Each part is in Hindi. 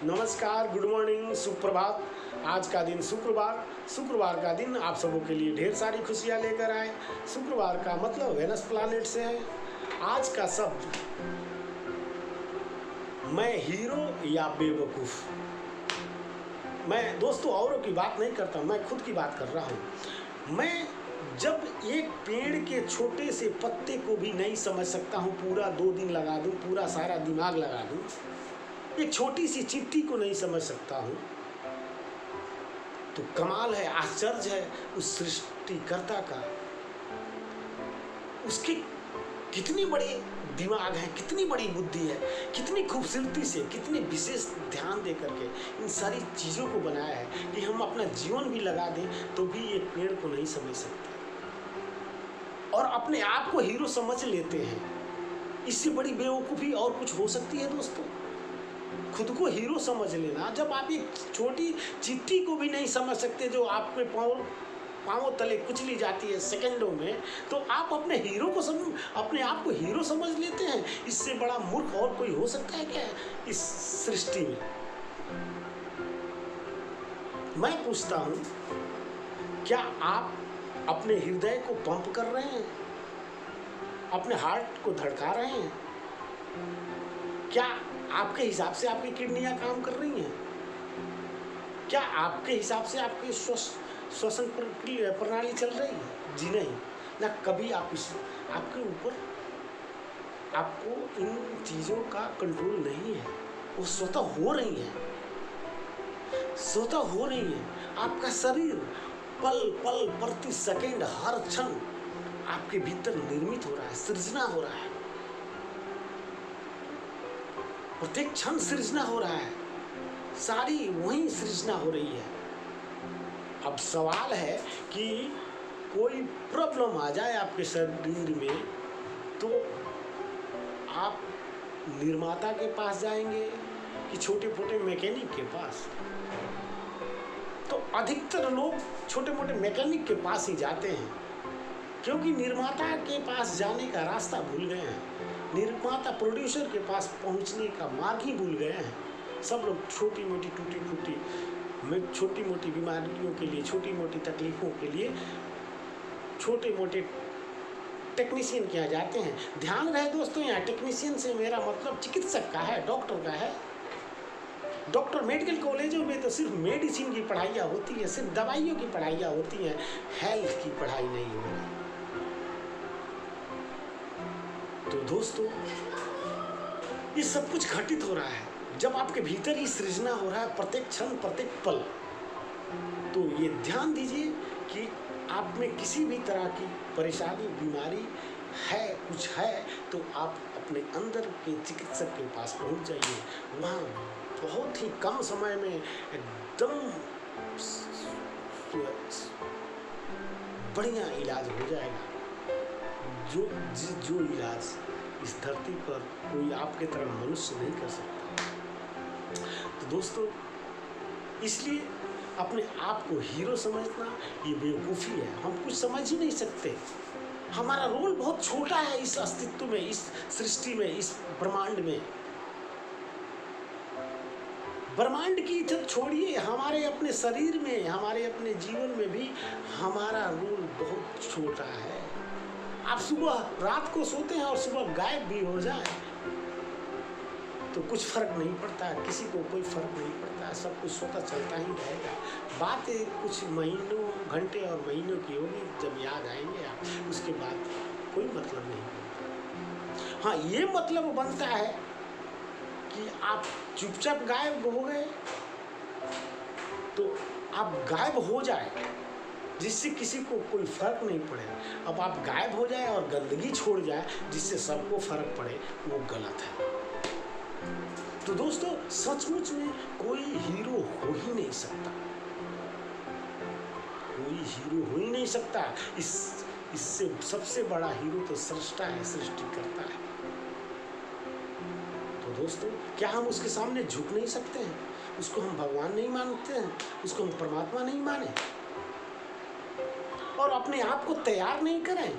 नमस्कार, गुड मॉर्निंग, सुप्रभात। आज का दिन शुक्रवार का दिन आप सबों के लिए ढेर सारी खुशियाँ लेकर आए। शुक्रवार का मतलब वेनस प्लैनेट से है। आज का शब्द मैं हीरो या बेवकूफ़। मैं दोस्तों औरों की बात नहीं करता, मैं खुद की बात कर रहा हूँ। मैं जब एक पेड़ के छोटे से पत्ते को भी नहीं समझ सकता हूँ, पूरा 2 दिन लगा दूँ, पूरा सारा दिमाग लगा दूँ, एक छोटी सी चिट्ठी को नहीं समझ सकता हूँ, तो कमाल है, आश्चर्य है उस सृष्टिकर्ता का। उसकी कितनी बड़ी दिमाग है, कितनी बड़ी बुद्धि है, कितनी खूबसूरती से, कितनी विशेष ध्यान दे करके इन सारी चीज़ों को बनाया है कि हम अपना जीवन भी लगा दें तो भी एक पेड़ को नहीं समझ सकते और अपने आप को हीरो समझ लेते हैं। इससे बड़ी बेवकूफ़ी और कुछ हो सकती है दोस्तों? खुद को हीरो समझ लेना। जब आप एक छोटी चिट्ठी को भी नहीं समझ सकते जो आपके पाँव तले कुचली जाती है सेकंडों में, तो आप अपने अपने आप को हीरो समझ लेते हैं। इससे बड़ा मूर्ख और कोई हो सकता है क्या इस सृष्टि में? मैं पूछता हूँ, क्या आप अपने हृदय को पंप कर रहे हैं? अपने हार्ट को धड़का रहे हैं? क्या आपके हिसाब से आपकी किडनियां काम कर रही हैं? क्या आपके हिसाब से आपकी श्वसन प्रणाली चल रही है? जी नहीं ना। कभी आपके ऊपर आपको इन चीज़ों का कंट्रोल नहीं है। वो स्वतः हो रही है। आपका शरीर पल पल प्रति सेकंड हर क्षण आपके भीतर निर्मित हो रहा है, सृजना हो रहा है। प्रत्येक क्षण सृजना हो रहा है, सारी वही सृजना हो रही है। अब सवाल है कि कोई प्रॉब्लम आ जाए आपके शरीर में तो आप निर्माता के पास जाएंगे कि छोटे मोटे मैकेनिक के पास? तो अधिकतर लोग छोटे मोटे मैकेनिक के पास ही जाते हैं, क्योंकि निर्माता के पास जाने का रास्ता भूल गए हैं। निर्माता प्रोड्यूसर के पास पहुंचने का मार्ग ही भूल गए हैं। सब लोग छोटी मोटी बीमारियों के लिए, छोटी मोटी तकलीफ़ों के लिए छोटे मोटे टेक्नीशियन के यहाँ जाते हैं। ध्यान रहे दोस्तों, यहाँ टेक्नीशियन से मेरा मतलब चिकित्सक का है, डॉक्टर का है। डॉक्टर मेडिकल कॉलेजों में तो सिर्फ मेडिसिन की पढ़ाइयाँ होती हैं, सिर्फ दवाइयों की पढ़ाइयाँ होती हैं, हेल्थ की पढ़ाई नहीं हो रही। तो दोस्तों, ये सब कुछ घटित हो रहा है जब आपके भीतर ही सृजना हो रहा है, प्रत्येक क्षण प्रत्येक पल। तो ये ध्यान दीजिए कि आप में किसी भी तरह की परेशानी, बीमारी है, कुछ है, तो आप अपने अंदर के चिकित्सक के पास पहुंच जाइए। वहाँ बहुत ही कम समय में एकदम बढ़िया इलाज हो जाएगा। जो इलाज इस धरती पर कोई आपके तरह मनुष्य नहीं कर सकता। तो दोस्तों, इसलिए अपने आप को हीरो समझना ये बेवकूफ़ी है। हम कुछ समझ ही नहीं सकते। हमारा रोल बहुत छोटा है इस अस्तित्व में, इस सृष्टि में, इस ब्रह्मांड में। ब्रह्मांड की इज्जत छोड़िए, हमारे अपने शरीर में, हमारे अपने जीवन में भी हमारा रोल बहुत छोटा है। आप सुबह रात को सोते हैं और सुबह गायब भी हो जाए तो कुछ फर्क नहीं पड़ता, किसी को कोई फर्क नहीं पड़ता, सब कुछ स्वतः चलता ही रहेगा। बात कुछ महीनों, घंटे और महीनों की होगी, जब याद आएंगे आप, उसके बाद कोई मतलब नहीं बनता। हाँ, ये मतलब बनता है कि आप चुपचाप गायब हो गए तो आप गायब हो जाए, जिससे किसी को कोई फर्क नहीं पड़े। अब आप गायब हो जाए और गंदगी छोड़ जाए जिससे सबको फर्क पड़े, वो गलत है। तो दोस्तों, सचमुच में कोई हीरो हो ही नहीं सकता। कोई हीरो हो ही नहीं सकता। इससे सबसे बड़ा हीरो तो सृष्टा है, सृष्टिकर्ता है। तो दोस्तों, क्या हम उसके सामने झुक नहीं सकते हैं? उसको हम भगवान नहीं मानते हैं? उसको हम परमात्मा नहीं माने? और अपने आप को तैयार नहीं करें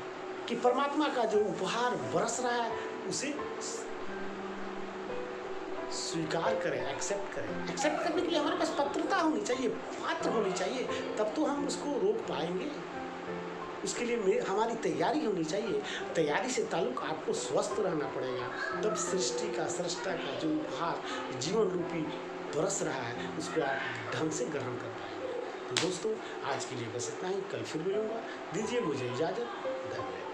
कि परमात्मा का जो उपहार बरस रहा है उसे स्वीकार करें, एक्सेप्ट करें। एक्सेप्ट करने के लिए हमारे पास पात्रता होनी चाहिए, पात्र होनी चाहिए, तब तो हम उसको रोक पाएंगे। उसके लिए हमारी तैयारी होनी चाहिए। तैयारी से ताल्लुक आपको स्वस्थ रहना पड़ेगा, तब सृष्टि का, सृष्टा का जो उपहार जीवन रूपी बरस रहा है उसको आप ढंग से ग्रहण कर पाएंगे। तो दोस्तों आज के लिए बस इतना ही, कल फिर मिलूंगा। दीजिए मुझे इजाज़त। धन्यवाद।